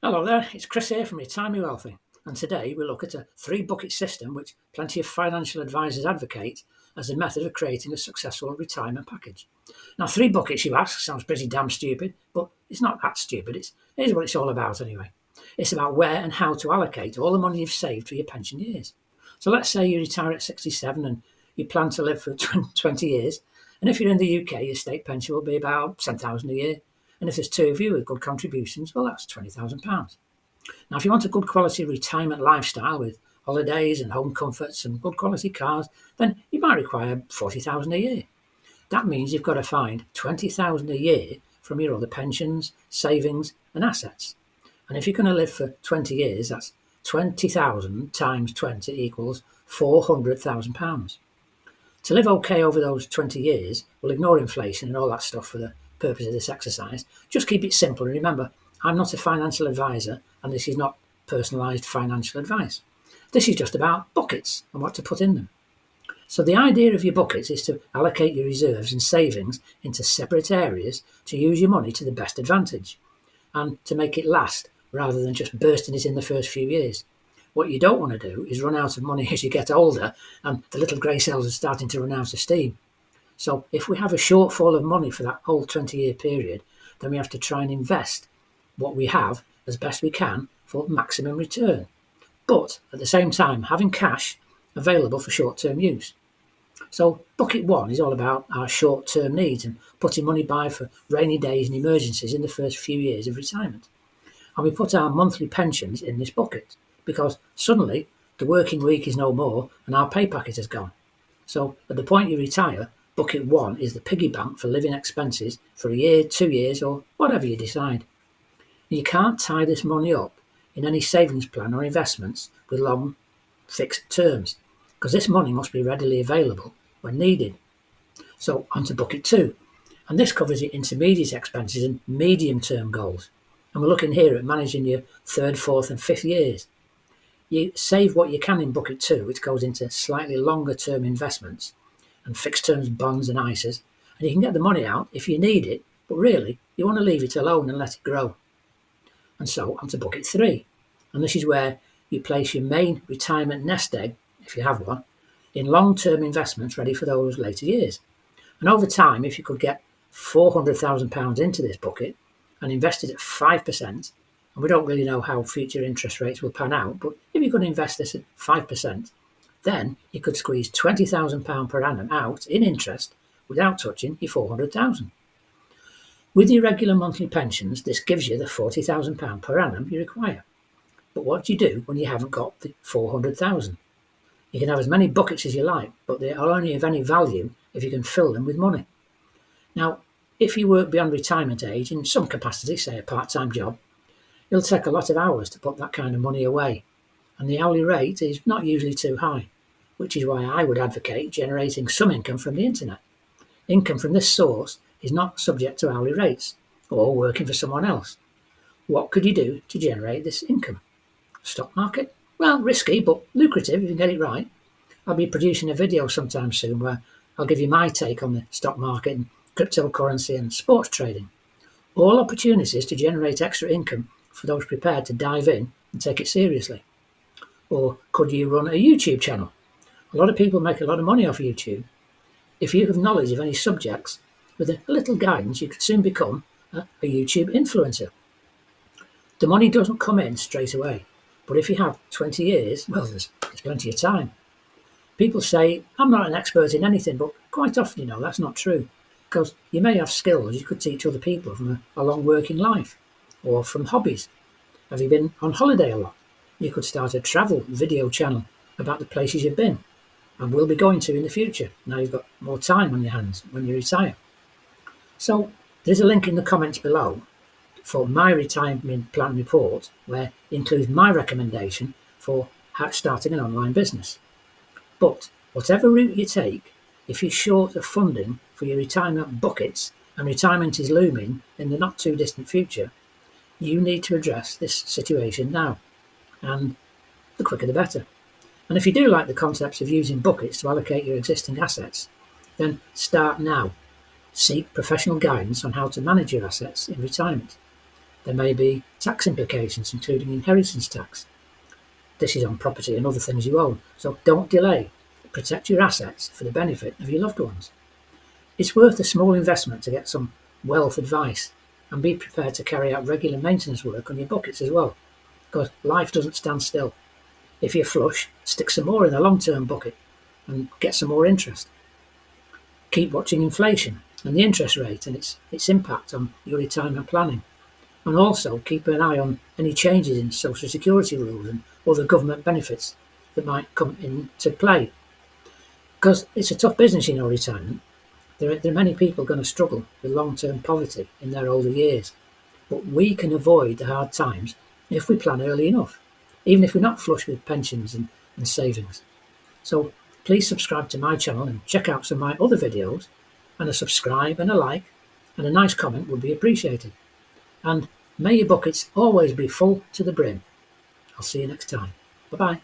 Hello there, it's Chris here from Retirement Wealthy, and today we look at a three-bucket system which plenty of financial advisors advocate as a method of creating a successful retirement package. Now, three buckets, you ask, sounds pretty damn stupid, but it's not that stupid. Here's what it's all about anyway. It's about where and how to allocate all the money you've saved for your pension years. So let's say you retire at 67 and you plan to live for 20 years, and if you're in the UK, your state pension will be about 10,000 a year. And if there's two of you with good contributions, well, that's £20,000. Now, if you want a good quality retirement lifestyle with holidays and home comforts and good quality cars, then you might require 40,000 a year. That means you've got to find 20,000 a year from your other pensions, savings, and assets. And if you're going to live for 20 years, that's 20,000 times 20 equals £400,000. To live okay over those 20 years, we'll ignore inflation and all that stuff for the purpose of this exercise. Just keep it simple and remember, I'm not a financial advisor and this is not personalised financial advice. This is just about buckets and what to put in them. So the idea of your buckets is to allocate your reserves and savings into separate areas to use your money to the best advantage and to make it last rather than just bursting it in the first few years. What you don't want to do is run out of money as you get older and the little grey cells are starting to run out of steam. So if we have a shortfall of money for that whole 20-year period, then we have to try and invest what we have as best we can for maximum return. But at the same time, having cash available for short-term use. So bucket one is all about our short-term needs and putting money by for rainy days and emergencies in the first few years of retirement. And we put our monthly pensions in this bucket because suddenly the working week is no more and our pay packet has gone. So at the point you retire, bucket one is the piggy bank for living expenses for a year, 2 years, or whatever you decide. You can't tie this money up in any savings plan or investments with long fixed terms because this money must be readily available when needed. So on to bucket two, and this covers your intermediate expenses and medium-term goals. And we're looking here at managing your third, fourth and fifth years. You save what you can in bucket two, which goes into slightly longer term investments and fixed terms bonds and ISAs, and you can get the money out if you need it, but really you want to leave it alone and let it grow. And so onto bucket three, and this is where you place your main retirement nest egg, if you have one, in long-term investments ready for those later years. And over time, if you could get £400,000 into this bucket and invest it at 5%, and we don't really know how future interest rates will pan out, but if you could invest this at 5%, then you could squeeze £20,000 per annum out in interest without touching your 400,000. With your regular monthly pensions, this gives you the £40,000 per annum you require. But what do you do when you haven't got the 400,000? You can have as many buckets as you like, but they are only of any value if you can fill them with money. Now, if you work beyond retirement age in some capacity, say a part-time job, it'll take a lot of hours to put that kind of money away, and the hourly rate is not usually too high, which is why I would advocate generating some income from the internet. Income from this source is not subject to hourly rates or working for someone else. What could you do to generate this income? Stock market? Well, risky, but lucrative if you get it right. I'll be producing a video sometime soon where I'll give you my take on the stock market and cryptocurrency and sports trading. All opportunities to generate extra income for those prepared to dive in and take it seriously. Or could you run a YouTube channel? A lot of people make a lot of money off YouTube. If you have knowledge of any subjects, with a little guidance, you could soon become a YouTube influencer. The money doesn't come in straight away, but if you have 20 years, well, there's plenty of time. People say, I'm not an expert in anything, but quite often, that's not true, because you may have skills you could teach other people from a long working life, or from hobbies. Have you been on holiday a lot? You could start a travel video channel about the places you've been, and will be going to in the future. Now you've got more time on your hands when you retire. So there's a link in the comments below for my retirement plan report, where it includes my recommendation for starting an online business. But whatever route you take, if you're short of funding for your retirement buckets and retirement is looming in the not too distant future, you need to address this situation now, and the quicker the better. And if you do like the concepts of using buckets to allocate your existing assets, then start now. Seek professional guidance on how to manage your assets in retirement. There may be tax implications, including inheritance tax. This is on property and other things you own, so don't delay. Protect your assets for the benefit of your loved ones. It's worth a small investment to get some wealth advice, and be prepared to carry out regular maintenance work on your buckets as well, because life doesn't stand still. If you're flush, stick some more in the long-term bucket and get some more interest. Keep watching inflation and the interest rate and its impact on your retirement planning. And also keep an eye on any changes in social security rules and other government benefits that might come into play. Because it's a tough business, retirement. There are many people going to struggle with long-term poverty in their older years. But we can avoid the hard times if we plan early enough, even if we're not flush with pensions and savings. So please subscribe to my channel and check out some of my other videos, and a subscribe and a like and a nice comment would be appreciated. And may your buckets always be full to the brim. I'll see you next time. Bye-bye.